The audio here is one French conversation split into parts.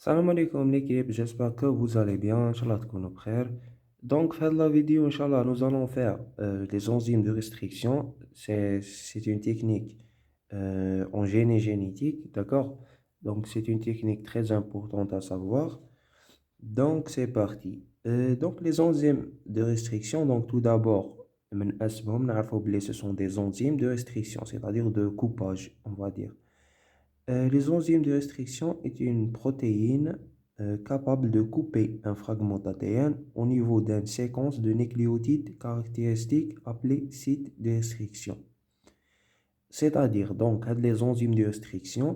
Salam alaikum l'équipe, j'espère que vous allez bien, Inch'Allah تكونوا بخير. Donc, faire la vidéo, Inch'Allah, nous allons faire les enzymes de restriction. C'est une technique en génie génétique, d'accord? Donc, c'est une technique très importante à savoir. Donc, c'est parti. Donc, les enzymes de restriction, donc tout d'abord, من أسمهم نعرفوا بلي ce sont des enzymes de restriction, c'est-à-dire de coupage, on va dire. Les enzymes de restriction est une protéine capable de couper un fragment d'ADN au niveau d'une séquence de nucléotides caractéristiques appelée site de restriction. C'est-à-dire, donc, les enzymes de restriction,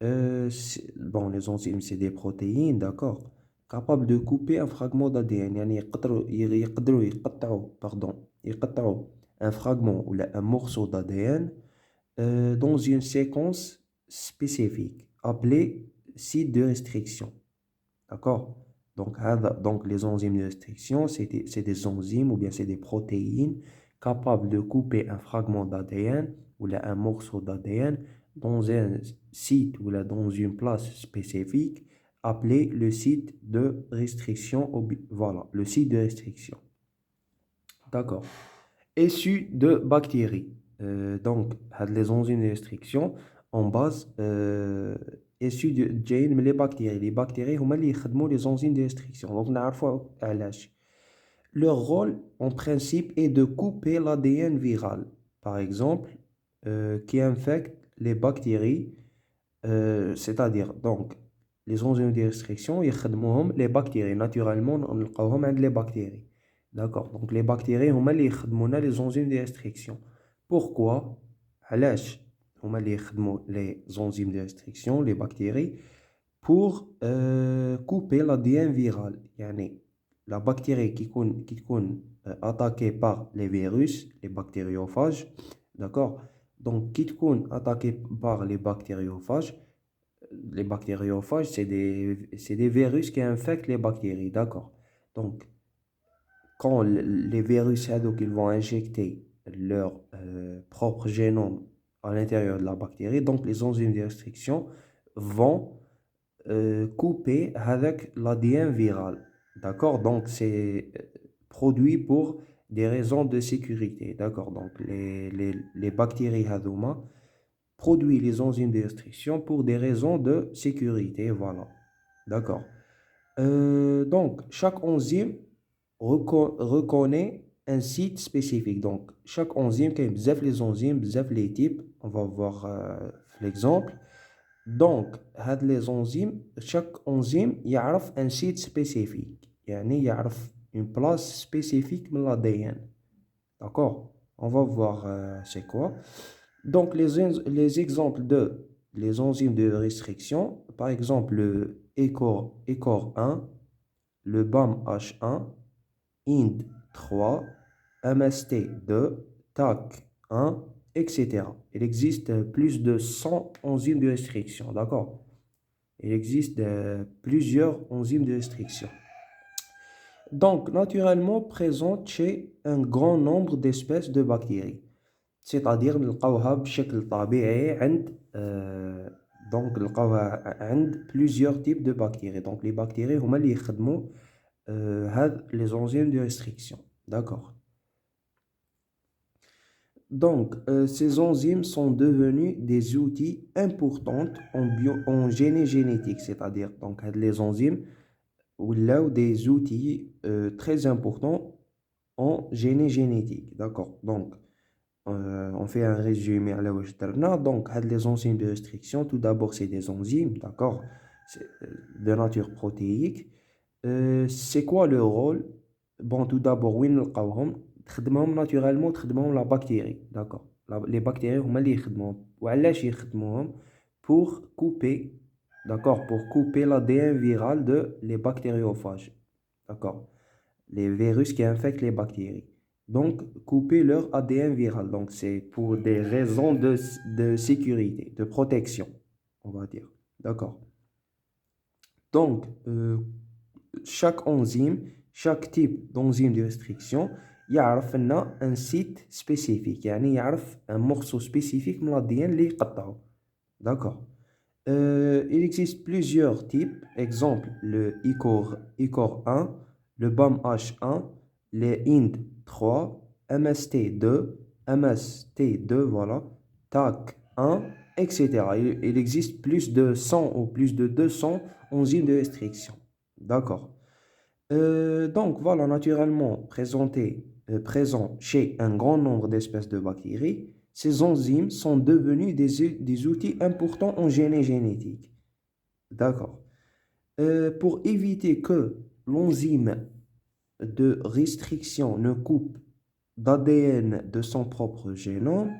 bon, les enzymes, c'est des protéines, d'accord, capables de couper un fragment d'ADN. يعني يقدروا يقطعوا, pardon, يقطعوا un fragment ou un morceau d'ADN dans une séquence spécifique appelée site de restriction. D'accord? Donc, les enzymes de restriction, c'est des enzymes ou bien c'est des protéines capables de couper un fragment d'ADN ou là, un morceau d'ADN dans un site ou là, dans une place spécifique appelé le site de restriction. Voilà, le site de restriction. D'accord. Issus de bactéries. Donc, les enzymes de restriction en base issus de جايين من les bactéries. Les bactéries هما اللي يخدموا les enzymes de restriction. Donc, نعرفوا علاش. Leur rôle, en principe, est de couper l'ADN viral, par exemple, qui infecte les bactéries, c'est-à-dire, donc, les enzymes de restriction, يخدموهم les bactéries. Naturellement, نلقاوهم عند les bactéries. D'accord. Donc, les bactéries, هما اللي يخدمونا les enzymes de restriction. Pourquoi? علاش هما اللي يخدموا les enzymes de restriction, les bactéries, pour couper l'ADN viral. يعني la bactérie qui تكون attaquée par les virus, les bactériophages, d'accord? Donc, qui تكون attaquée par les bactériophages, c'est des virus qui infectent les bactéries, d'accord? Donc, quand les virus ils vont injecter leur propre génome à l'intérieur de la bactérie, donc les enzymes de restriction vont couper avec l'ADN viral. D'accord? Donc, c'est produit pour des raisons de sécurité. D'accord? Donc, les bactéries Hadouma produisent les enzymes de restriction pour des raisons de sécurité. Voilà. D'accord? Donc, chaque enzyme reconnaît un site spécifique. Donc, chaque enzyme, quand بزاف les enzymes, بزاف les types, on va voir l'exemple. Donc, les enzymes, chaque enzyme يعرف un site spécifique. يعني يعرف une place spécifique من l'ADN. D'accord? On va voir c'est quoi. Donc, les exemples de les enzymes de restriction, par exemple le ECOR 1, le BAM-H1, IND3, MST2, TAC1, etc. Il existe plus de 100 enzymes de restriction, d'accord? Il existe plusieurs enzymes de restriction. Donc, naturellement, présentes chez un grand nombre d'espèces de bactéries. C'est-à-dire, نلقاوها بشكل طبيعي عند donc نلقاوها عند plusieurs types de bactéries. Donc, les bactéries هما اللي يخدموا هاد les enzymes de restriction. D'accord. Donc, ces enzymes sont devenus des outils importants en génie génétique, c'est-à-dire donc les enzymes ou là des outils très importants en génie génétique. D'accord. Donc, on fait un résumé à la wajdarna. Donc, les enzymes de restriction, tout d'abord, c'est des enzymes, d'accord, de nature protéique. C'est quoi le rôle? Bon, tout d'abord, وين نلقاوهم تخدمهم naturellement تخدمهم la bactérie, d'accord. Les bactéries هما اللي يخدموهم وعلاش يخدموهم pour couper, d'accord, pour couper l'ADN viral de les bactériophages, d'accord, les virus qui infectent les bactéries. Donc, couper leur ADN viral. Donc, c'est pour des raisons de sécurité, de protection, on va dire. D'accord. Donc, chaque enzyme, chaque type d'enzyme de restriction, يعرف لنا un site spécifique. يعني يعرف un morceau spécifique من l'ADN اللي يقطعه. D'accord. Il existe plusieurs types. Exemple, le ICOR 1, le BAMH1, les IND3, MST2, MST2, voilà, TAC1, etc. Il existe plus de 100 ou plus de 200 enzymes de restriction. D'accord. Donc voilà, naturellement présents chez un grand nombre d'espèces de bactéries, ces enzymes sont devenus des outils importants en génétique. D'accord. Pour éviter que l'enzyme de restriction ne coupe d'ADN de son propre génome,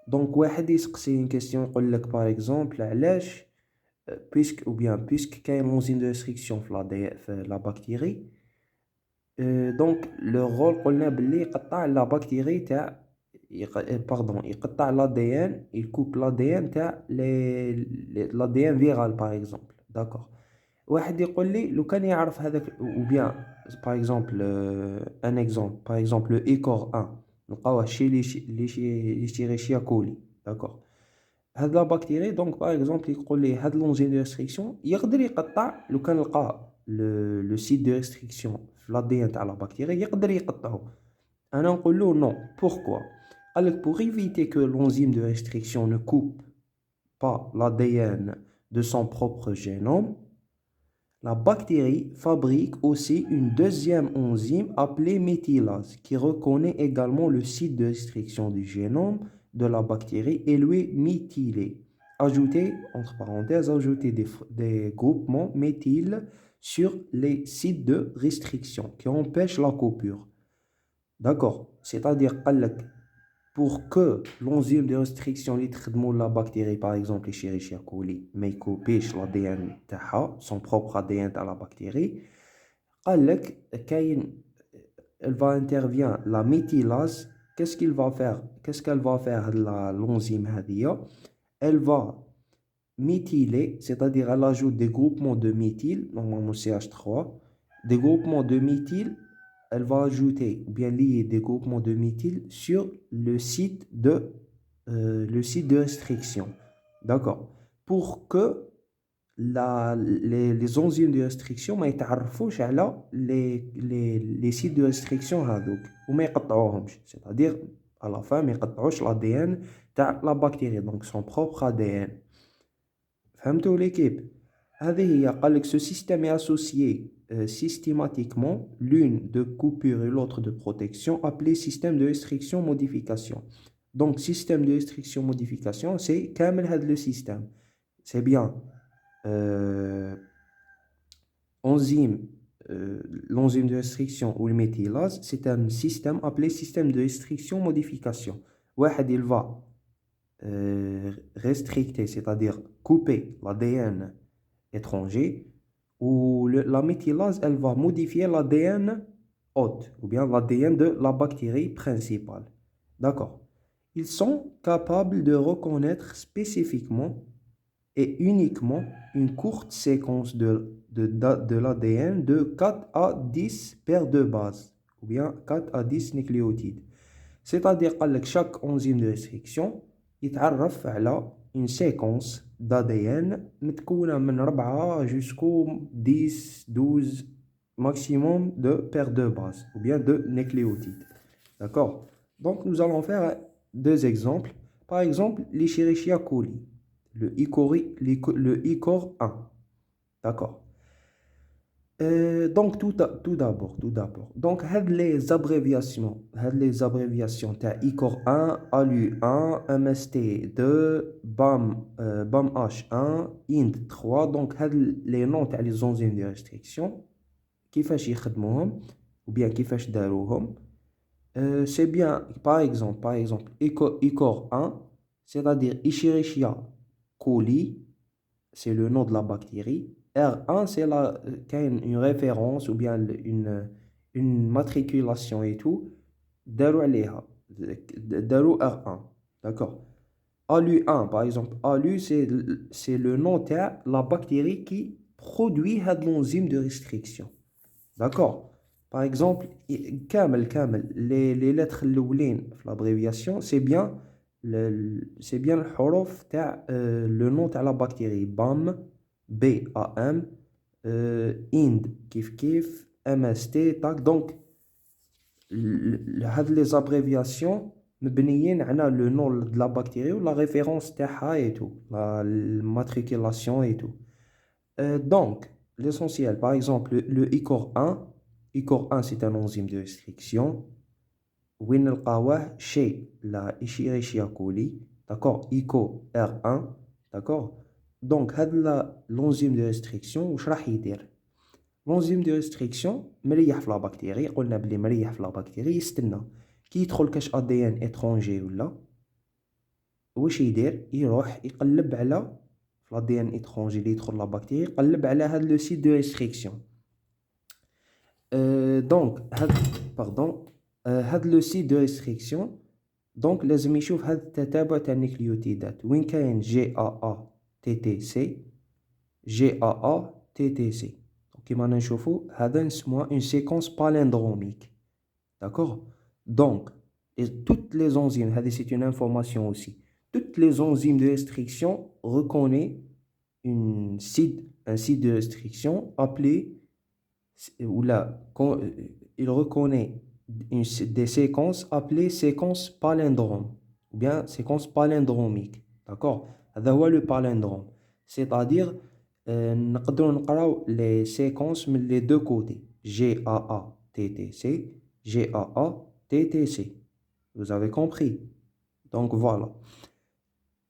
donc واحد يسقسي une question يقول لك par exemple علاش puisque كاين l'enzyme de restriction في la bactérie. دونك لو رول قلنا باللي يقطع لا بكتيري تاع باردون يقطع لا دي ان يكوب لا دي ان تاع لا دي ان فيرال باغ اكزومبل. داكوغ. واحد يقول لي لو كان يعرف هذاك او بيان باغ اكزومبل ان اكزومبل باغ اكزومبل لو ايكور 1 نلقاوه شي ليشيريشيا كولي. داكوغ. هاد لا بكتيري دونك باغ اكزومبل يقول لي هاد لونزيم دو ريستريكسيون يقدر يقطع لو كان لقى لو سيت دو ريستريكسيون في لا دي ان تاع لا بكتيري يقدر يقطعو. انا نقول له نو. بوركوا؟ قال لك pour éviter que l'enzyme de restriction ne coupe pas l'ADN de son propre génome, la bactérie fabrique aussi une deuxième enzyme appelée méthylase qui reconnaît également le site de restriction du génome de la bactérie et lui est méthylé. Ajouter, entre parenthèses, ajouter des groupements méthyl sur les sites de restriction qui empêchent la coupure. D'accord. C'est-à-dire, pour que l'enzyme de restriction اللي تخدموا la bactérie par exemple Escherichia coli ما يكوبيش l'ADN تاعها son propre ADN تاع la bactérie قال لك كاين elle va intervient la méthylase. Qu'est-ce qu'elle va faire l'enzyme هذه. Elle va méthyler, c'est-à-dire elle ajoute des groupements de méthyle, normalement CH3, des groupements de méthyle. Elle va ajouter ou bien lier des groupements de méthyle sur le site de restriction. D'accord. Pour que les enzymes de restriction ما يتعرفوش على les sites de restriction هذوك وما يقطعوهمش. C'est-à-dire à la fin ما يقطعوش l'ADN تاع la bactérie, donc son propre ADN. فهمتوا l'équipe. هذه هي. قال لك ce système est associé systématiquement l'une de coupure et l'autre de protection appelé système de restriction modification. Donc système de restriction modification c'est كامل هذا le système. C'est bien l'enzyme de restriction ou le méthylase, c'est un système appelé système de restriction modification. واحد il va restricter, c'est-à-dire couper l'ADN étranger, ou la méthylase, elle va modifier l'ADN hôte, ou bien l'ADN de la bactérie principale. D'accord. Ils sont capables de reconnaître spécifiquement et uniquement une courte séquence de l'ADN de 4 à 10 paires de bases, ou bien 4 à 10 nucléotides. C'est-à-dire que chaque enzyme de restriction يتعرف على une séquence d'ADN متكونة من 4 jusqu'au 10, 12 maximum de paires de bases ou bien de nucléotides. D'accord? Donc nous allons faire deux exemples. Par exemple, l'Escherichia coli, le ICOR 1. D'accord? Donc tout d'abord donc les abréviations تاع ICOR 1 ALU1 MST2 BAMH1 IND3. donc les noms تاع les enzymes de restriction كيفاش يخدموهم ou bien كيفاش داروهم. C'est bien par exemple ICOR 1, c'est-à-dire Escherichia coli, c'est le nom de la bactérie. R1 c'est une référence ou bien une matriculation et tout. داروا عليها داروا R1. D'accord. ALU1 par exemple, ALU c'est le nom de la bactérie qui produit l'enzyme de restriction. D'accord. Par exemple كامل les lettres الاولين في l'abréviation c'est bien c'est bien الحروف تاع le nom تاع la bactérie BAM BAM IND كيف كيف MST tac donc هاد les abréviations مبنيين على le nom de la bactérie ou la référence تاعها et tout la matriculation et tout. Donc l'essentiel par exemple le ICOR1 c'est un enzyme de restriction. وين نلقاوه chez la Escherichia coli, d'accord, ICO R1, d'accord. Donc هذا l'enzyme de restriction واش راح يدير؟ l'enzyme de restriction مريح في لا بكتيري، قلنا بلي مريح في لا بكتيري، يستنى كي يدخل كاش ADN اترونجي ولا واش يدير؟ يروح يقلب على في ADN اترونجي اللي يدخل لا بكتيري، يقلب على هذا لو سيت دو ريستريكسيون. دونك هذا باردون هذا لو سيت دو ريستريكسيون دونك لازم يشوف هذا التتابع تاع النيكليوتيدات وين كاين GAA TTC كيما نشوفو هذا نسموها اون سيكونس بالندروميك داكوغ. دونك toutes les enzymes هذه c'est une information aussi, toutes les enzymes de restriction reconnaissent un site de restriction appelé ou là il reconnaît des séquences appelées séquences palindromes ou bien séquences palindromiques, d'accord. هذا هو le palindrome, c'est-à-dire نقدروا نقراو les séquences من les deux côtés GAA TTC. Vous avez compris? Donc voilà.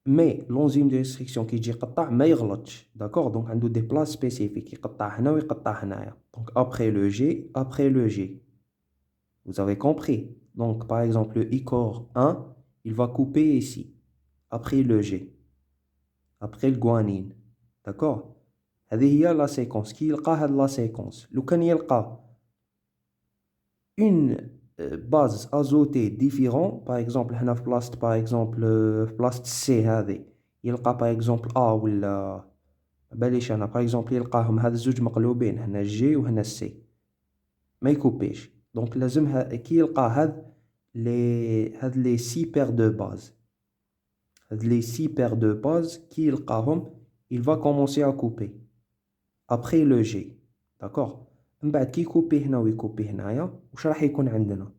Mais l'enzyme de restriction qui يجي يقطع ما يغلطش, d'accord. Donc عنده des places spécifiques, يقطع هنا ويقطع هنايا. Donc après le G. Vous avez compris? Donc par exemple le ICOR 1, il va couper ici. Après le G. Après le guanine. D'accord. هذه هي la séquence. كي يلقى هاد la séquence. لو كان يلقى une base azotée différente, par exemple هنا في بلاصة par exemple في بلاصة C هذه يلقى par exemple A ولا باليش أنا par exemple يلقاهم هاد الزوج مقلوبين هنا G وهنا C ما يكوبيش. دونك لازم كي يلقى هاد لي سي بير دو باز هاد لي سي بير دو باز كي يلقاهم il va commencer à couper après le G, d'accord. من بعد كي يكوبي هنا ويكوبي هنايا واش راح يكون عندنا؟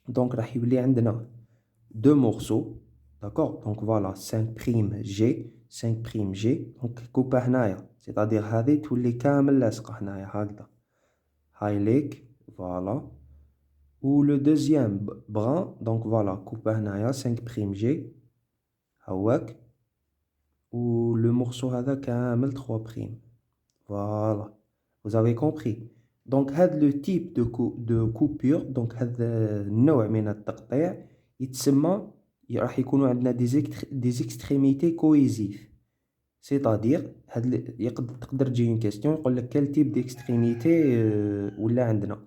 دونك راح يولي عندنا دو مورسو، داكوغ. دونك فوالا 5' G دونك كوبا هنايا سيتادير هذه تولي كامل لاصقة هنايا هكذا هاي ليك فوالا. و لو دوزيام بغان دونك فوالا كوبا هنايا 5' G هاواك. و لو مورسو هذا كامل 3'. Voilà, vous avez compris. Donc هذا le type de coupure, donc هذا النوع من التقطيع يتسمى راح يكونوا عندنا des extrémités cohésifs. C'est-à-dire تقدر تجي une question يقول لك quel type d'extrémité ولا عندنا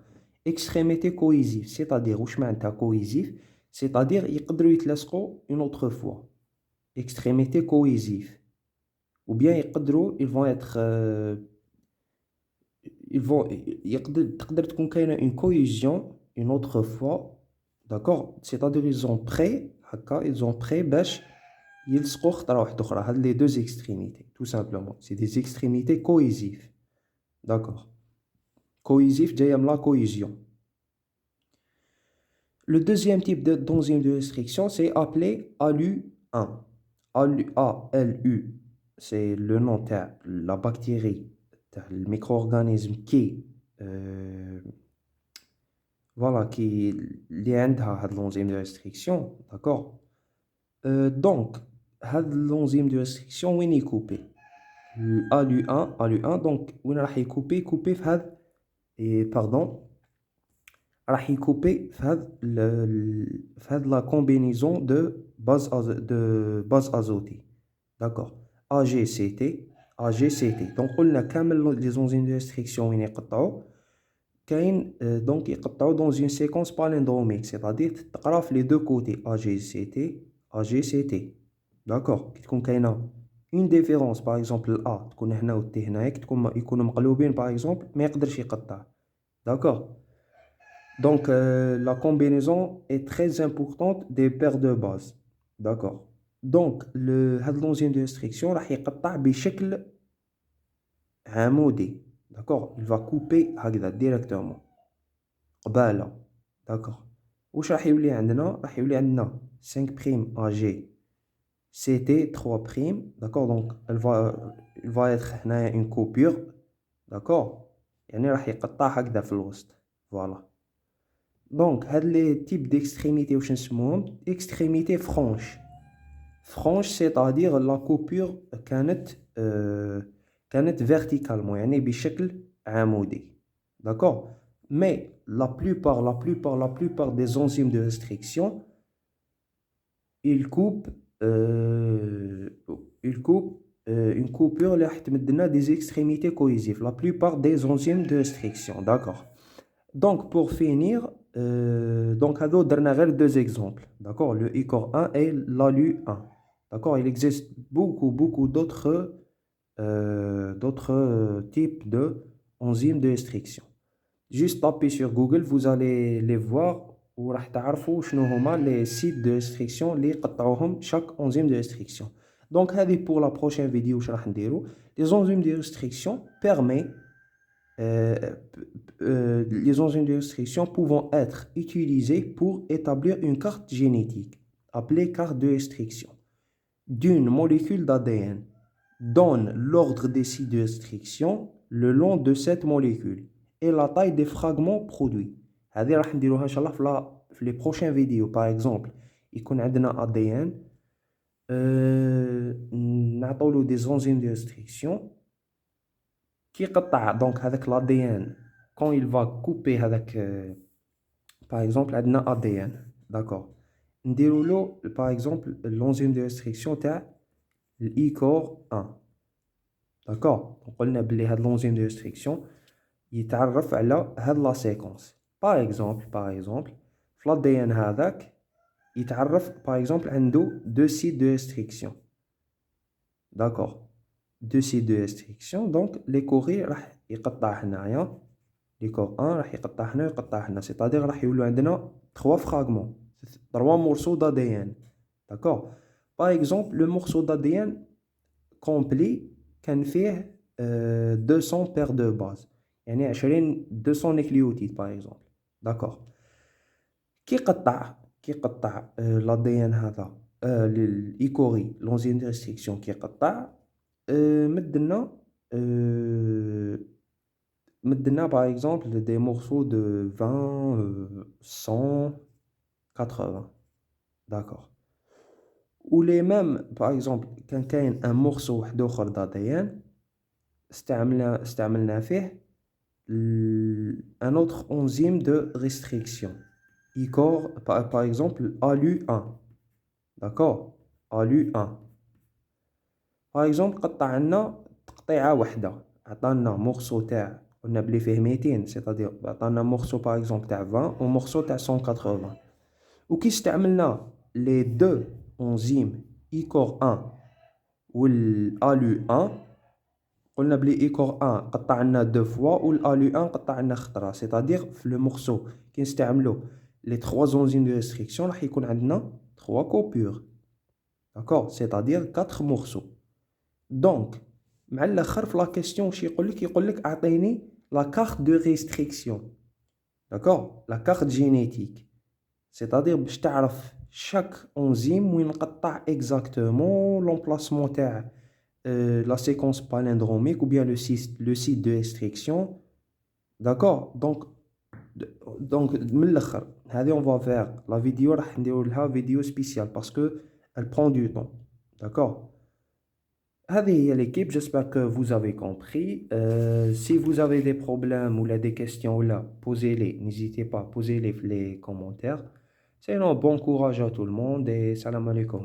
extrémité cohésif, c'est-à-dire واش معناتها cohésif, c'est-à-dire يقدروا يتلاصقوا une autre fois extrémité cohésif. Ou bien ils vont être تقدر تكون كاينه une cohésion une autre fois, d'accord. c'est-à-dire ils ont prêt باش يلصقوا خطره واحده اخرى هاد les deux extrémités tout simplement, c'est des extrémités cohésifs, d'accord. cohésif جايه من la cohésion. Le deuxième type d'enzyme de restriction c'est appelé ALU1. ALU c'est le nom de la bactérie, le micro-organisme qui voilà qui a l'enzyme de restriction, d'accord. Donc l'enzyme de restriction وين يكوبي ALU1 donc وين راح يكوبي في هذا pardon راح يكوبي في هذا la combinaison de base azotée, d'accord. AGCT donc قلنا كامل les enzymes de restriction وين يقطعوا كاين donc يقطعوا dans une séquence palindromique, c'est-à-dire تقرا في les deux côtés AGCT, d'accord. كي تكون كاينه une différence par exemple A تكون هنا و T هنايا يكونوا مقلوبين par exemple ما يقدرش يقطع, d'accord. Donc la combinaison est très importante des paires de bases. d'accord. Donc هاد l'enzyme de restriction راح يقطع بشكل عمودي. d'accord, il va couper هكذا directement قبالة. d'accord. واش راح يولي عندنا؟ راح يولي عندنا 5 prime AG CT 3 prime. d'accord, donc il va être هنايا une coupure. d'accord, يعني راح يقطع هكذا في الوسط. voilà. دونك هاد لي تيب ديكستريميتي واش نسموهم؟ اكستريميتي فرونش. فرونش سيتادير لا كوبور كانت فيرتيكالمون يعني بشكل عمودي. داكور. مي la plupart des enzymes de restriction ils coupent une coupure اللي راح تمد لنا des extrémités cohésives. la plupart des enzymes de restriction. d'accord. Donc, pour finir, donc, on a deux exemples. D'accord, le ICOR 1 et l'ALU 1. D'accord, il existe beaucoup d'autres types de enzymes de restriction. Juste tapez sur Google, vous allez les voir ou راح تعرفوا شنو هما les sites de restriction اللي يقطعوهم chaque enzyme de restriction. Donc, هذه pour la prochaine vidéo واش راح نديرو. Les enzymes de restriction permettent les enzymes de restriction pouvant être utilisées pour établir une carte génétique, appelée carte de restriction, d'une molécule d'ADN. Donne l'ordre des sites de restriction le long de cette molécule et la taille des fragments produits. هذه راح نديروها إن شاء الله في les prochaines vidéos. Par exemple, يكون عندنا ADN, نعطولو des enzymes de restriction كي يقطع دونك هذاك l'ADN quand il va couper هذاك par exemple عندنا ADN. d'accord, نديرو له par exemple l'enzyme de restriction تاع الإيكور 1. d'accord, قلنا بلي هاد l'enzyme de restriction يتعرف على هاد لا سيكونس. par exemple في l'ADN هذاك يتعرف par exemple عنده deux sites de restriction. d'accord, deux sites de restriction. donc l'écoré راح يقطع هنايا ليكور 1 راح يقطع هنا ويقطع هنا. سيتادير راح يولو عندنا 3 fragments 3 morceaux d'ADN. d'accord. par exemple le morceau d'ADN complet كان فيه 200 paires de bases يعني 200 نيكليوتيد par exemple. d'accord. كي قطع l'ADN هذا الإيكوري l'enzyme de restriction كي قطع مدنا par exemple des morceaux de 20, 100, 80. d'accord. ou les mêmes par exemple كان كاين un morceau واحد اخر d'ADN استعملنا فيه un autre enzyme de restriction ICOR par exemple ALU1. d'accord, ALU1 par exemple قطع لنا تقطيعة واحدة عطانا morceau تاع قلنا بلي فيه 200 سيتادير عطانا مورسو باغ اكزومبل تاع 20 و مورسو تاع 180 وكي استعملنا لي دو انزيم ايكور 1 والالو 1 قلنا بلي ايكور 1 قطع لنا دو فوا والالو 1 قطع لنا خطره سيتادير في لو مورسو كي نستعملو لي 3 انزيم دو ريستريكسيون راح يكون عندنا 3 كوبور داكور سيتادير 4 مورسو دونك مع الاخر في لا كيسيون واش يقولك اعطيني لا كارت دو ريستريكسيون داكور لا كارت جينيتيك سيتادير باش تعرف شاك انزيم وين نقطع اكزاكتومون لومبلاسمون تاع لا سيكونس باليندروميك ou bien le site de restriction. d'accord donc من الاخر هذه on va faire la vidéo راح نديرو لها فيديو سبيسيال باسكو elle prend du temps. d'accord. هذه هي l'équipe, j'espère que vous avez compris. Si vous avez des problèmes ou des questions là, posez-les, n'hésitez pas, posez-les dans les commentaires. Sinon, bon courage à tout le monde et salam alaikum.